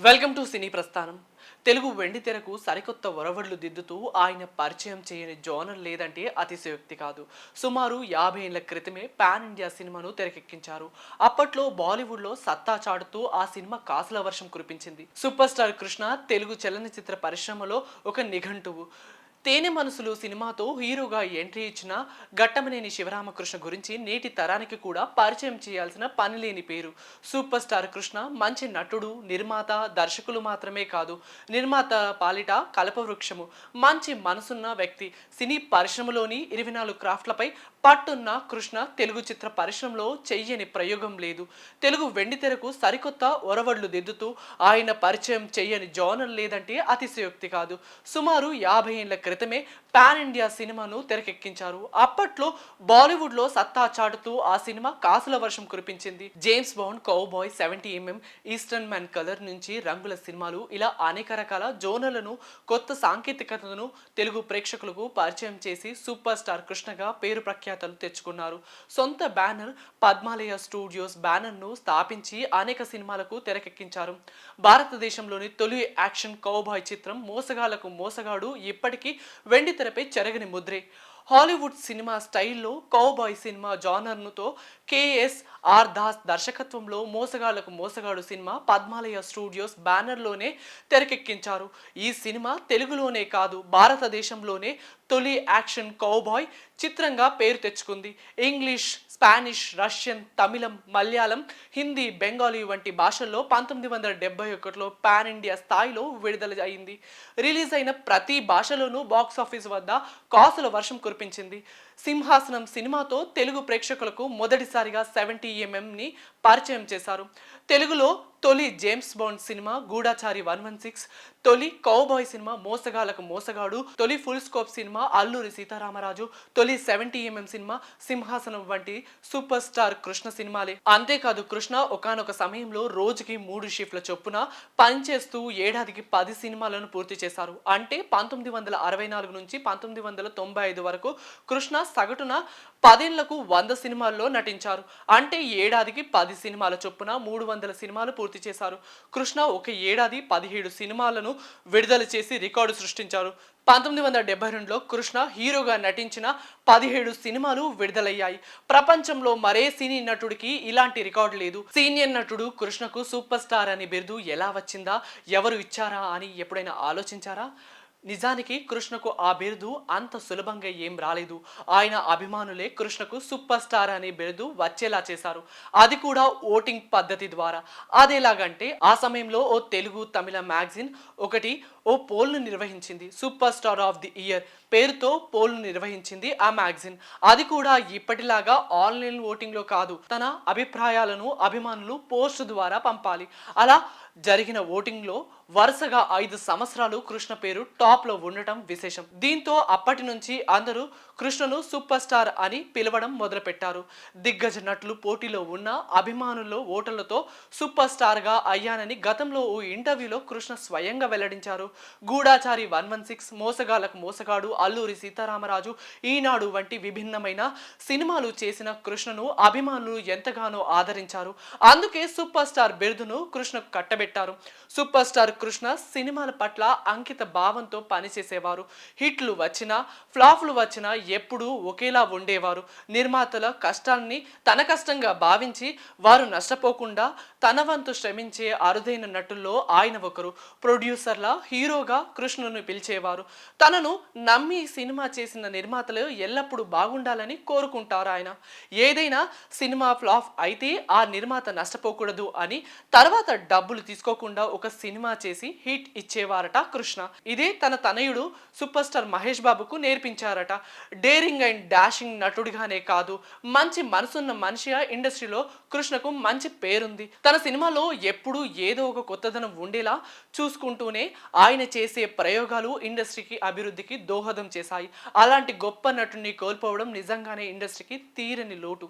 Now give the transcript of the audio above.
Welcome to సినీ ప్రస్థానం. తెలుగు వెండితెరకు సరికొత్త ఒరవడులు దిద్దుతూ ఆయన పరిచయం చేయని జోనర్ లేదంటే అతిశయోక్తి కాదు. సుమారు 50 ఏళ్ల క్రితమే పాన్ ఇండియా సినిమాను తెరకెక్కించారు. అప్పట్లో బాలీవుడ్లో సత్తా చాటుతూ ఆ సినిమా కాసుల వర్షం కురిపించింది. సూపర్ స్టార్ కృష్ణ తెలుగు చలనచిత్ర పరిశ్రమలో ఒక నిఘంటువు. తేనె మనసులు సినిమాతో హీరోగా ఎంట్రీ ఇచ్చిన ఘట్టమనేని శివరామకృష్ణ గురించి నేటి తరానికి కూడా పరిచయం చేయాల్సిన పనిలేని పేరు. సూపర్ స్టార్ కృష్ణ మంచి నటుడు, నిర్మాత, దర్శకులు మాత్రమే కాదు, నిర్మాత పాలిట కల్పవృక్షము. మంచి మనసున్న వ్యక్తి. సినీ పరిశ్రమలోని 24 క్రాఫ్ట్లపై పట్టున్న కృష్ణ తెలుగు చిత్ర పరిశ్రమలో చెయ్యని ప్రయోగం లేదు. తెలుగు వెండితెరకు సరికొత్త ఒరవడులు దిద్దుతూ ఆయన పరిచయం చెయ్యని జోనర్ లేదంటే అతిశయోక్తి కాదు. సుమారు 50 ఏళ్ల క్రితమే పాన్ ఇండియా సినిమాను తెరకెక్కించారు. అప్పట్లో బాలీవుడ్లో సత్తా చాటుతూ ఆ సినిమా కాసుల వర్షం కురిపించింది. James Bond, cowboy, 70mm, Eastman colour నుంచి రంగుల సినిమాలు, ఇలా అనేక రకాల జోనర్లను, కొత్త సాంకేతికతను తెలుగు ప్రేక్షకులకు పరిచయం చేసి సూపర్ స్టార్ కృష్ణగా పేరు ప్రఖ్యాతలు తెచ్చుకున్నారు. సొంత బ్యానర్ పద్మాలయ స్టూడియోస్ బ్యానర్ను స్థాపించి అనేక సినిమాలకు తెరకెక్కించారు. భారతదేశంలోని తొలి యాక్షన్ కౌబాయ్ చిత్రం మోసగాళ్లకు మోసగాడు ఇప్పటికీ వెండితెరపై చెరగని ముద్రే. హాలీవుడ్ సినిమా స్టైల్లో కౌబాయ్ సినిమా జానర్నుతో KSR దాస్ దర్శకత్వంలో మోసగాళ్లకు మోసగాడు సినిమా పద్మాలయ స్టూడియోస్ బ్యానర్లోనే తెరకెక్కించారు. ఈ సినిమా తెలుగులోనే కాదు, భారతదేశంలోనే తొలి యాక్షన్ కౌబాయ్ చిత్రంగా పేరు తెచ్చుకుంది. ఇంగ్లీష్, స్పానిష్, రష్యన్, తమిళం, మలయాళం, హిందీ, బెంగాలీ వంటి భాషల్లో 1971లో పాన్ ఇండియా స్థాయిలో విడుదల అయింది. రిలీజ్ అయిన ప్రతి భాషలోనూ బాక్సాఫీస్ వద్ద కాసుల వర్షం కురిపించింది. సింహాసనం సినిమాతో తెలుగు ప్రేక్షకులకు మొదటిసారిగా 70mmని పరిచయం చేశారు. తెలుగులో తొలి జేమ్స్ బాండ్ సినిమా గూఢాచారి 116, తొలి కౌబాయ్ సినిమా మోసగాళ్లకు మోసగాడు, తొలి full scope cinema Alluri Sitaramaraju, తొలి 70mm సినిమా సింహాసనం వంటి సూపర్ స్టార్ కృష్ణ సినిమాలే. అంతేకాదు, కృష్ణ ఒకానొక సమయంలో రోజుకి 3 షిఫ్ట్ల చొప్పున పనిచేస్తూ ఏడాదికి 10 సినిమాలను పూర్తి చేశారు. అంటే 1964 నుంచి 1995 వరకు కృష్ణ సగటున 10 ఏళ్లకు 100 సినిమాల్లో నటించారు. అంటే ఏడాదికి 10 సినిమాల చొప్పున 300 సినిమాలు పూర్తి చేశారు. కృష్ణ ఒక ఏడాది 17 సినిమాలను విడుదల చేసి రికార్డు సృష్టించారు. 1972లో కృష్ణ హీరోగా నటించిన 17 సినిమాలు విడుదలయ్యాయి. ప్రపంచంలో మరే సినీ నటుడికి ఇలాంటి రికార్డు లేదు. సీనియర్ నటుడు కృష్ణకు సూపర్ స్టార్ అనే బిరుదు ఎలా వచ్చిందా, ఎవరు ఇచ్చారా అని ఎప్పుడైనా ఆలోచించారా? నిజానికి కృష్ణకు ఆ బిరుదు అంత సులభంగా ఏం రాలేదు. ఆయన అభిమానులే కృష్ణకు సూపర్ స్టార్ అనే బిరుదు వచ్చేలా చేశారు. అది కూడా ఓటింగ్ పద్ధతి ద్వారా. అదేలాగంటే ఆ సమయంలో ఓ తెలుగు, తమిళ మ్యాగజైన్ ఒకటి ఓ పోల్ను నిర్వహించింది. Super star of the year పేరుతో పోల్ను నిర్వహించింది ఆ మ్యాగజైన్. అది కూడా ఇప్పటిలాగా ఆన్లైన్ ఓటింగ్లో కాదు. తన అభిప్రాయాలను అభిమానులు పోస్ట్ ద్వారా పంపాలి. అలా జరిగిన ఓటింగ్లో వరుసగా 5 సంవత్సరాలు కృష్ణ పేరు టాప్ లో ఉండటం విశేషం. దీంతో అప్పటి నుంచి అందరూ కృష్ణను సూపర్ స్టార్ అని పిలవడం మొదలుపెట్టారు. దిగ్గజ నటులు పోటీలో ఉన్న అభిమానుల్లో ఓటర్లతో సూపర్ స్టార్ గా అయ్యానని గతంలో ఓ ఇంటర్వ్యూలో కృష్ణ స్వయంగా వెల్లడించారు. గూఢాచారి 116, మోసగాళ్లకు మోసగాడు, అల్లూరి సీతారామరాజు, ఈనాడు వంటి విభిన్నమైన సినిమాలు చేసిన కృష్ణను అభిమానులు ఎంతగానో ఆదరించారు. అందుకే సూపర్ స్టార్ బిరుదును కృష్ణకు కట్టబెట్టారు. సూపర్ స్టార్ కృష్ణ సినిమాల పట్ల అంకిత భావంతో పనిచేసేవారు. హిట్లు వచ్చినా ఫ్లాప్లు వచ్చినా ఎప్పుడూ ఒకేలా ఉండేవారు. నిర్మాతల కష్టాన్ని తన కష్టంగా భావించి వారు నష్టపోకుండా తన వంతు శ్రమించే అరుదైన నటుల్లో ఆయన ఒకరు. ప్రొడ్యూసర్ల హీరోగా కృష్ణను పిలిచేవారు. తనను నమ్మి సినిమా చేసిన నిర్మాతలు ఎల్లప్పుడూ బాగుండాలని కోరుకుంటారు ఆయన. ఏదైనా సినిమా ఫ్లాప్ అయితే ఆ నిర్మాత నష్టపోకూడదు అని తర్వాత డబ్బులు తీసుకోకుండా ఒక సినిమా చేసి హిట్ ఇచ్చేవారట కృష్ణ. ఇదే తన తనయుడు సూపర్ స్టార్ మహేష్ బాబుకు నేర్పించారట. డేరింగ్ అండ్ డాషింగ్ నటుడిగానే కాదు, మంచి మనసున్న మనిషిగా ఇండస్ట్రీలో కృష్ణకు మంచి పేరుంది. తన సినిమాలో ఎప్పుడూ ఏదో ఒక కొత్తదనం ఉండేలా చూసుకుంటూనే ఆయన చేసే ప్రయోగాలు ఇండస్ట్రీకి అభివృద్ధికి దోహదం చేశాయి. అలాంటి గొప్ప నటుడిని కోల్పోవడం నిజంగానే ఇండస్ట్రీకి తీరని లోటు.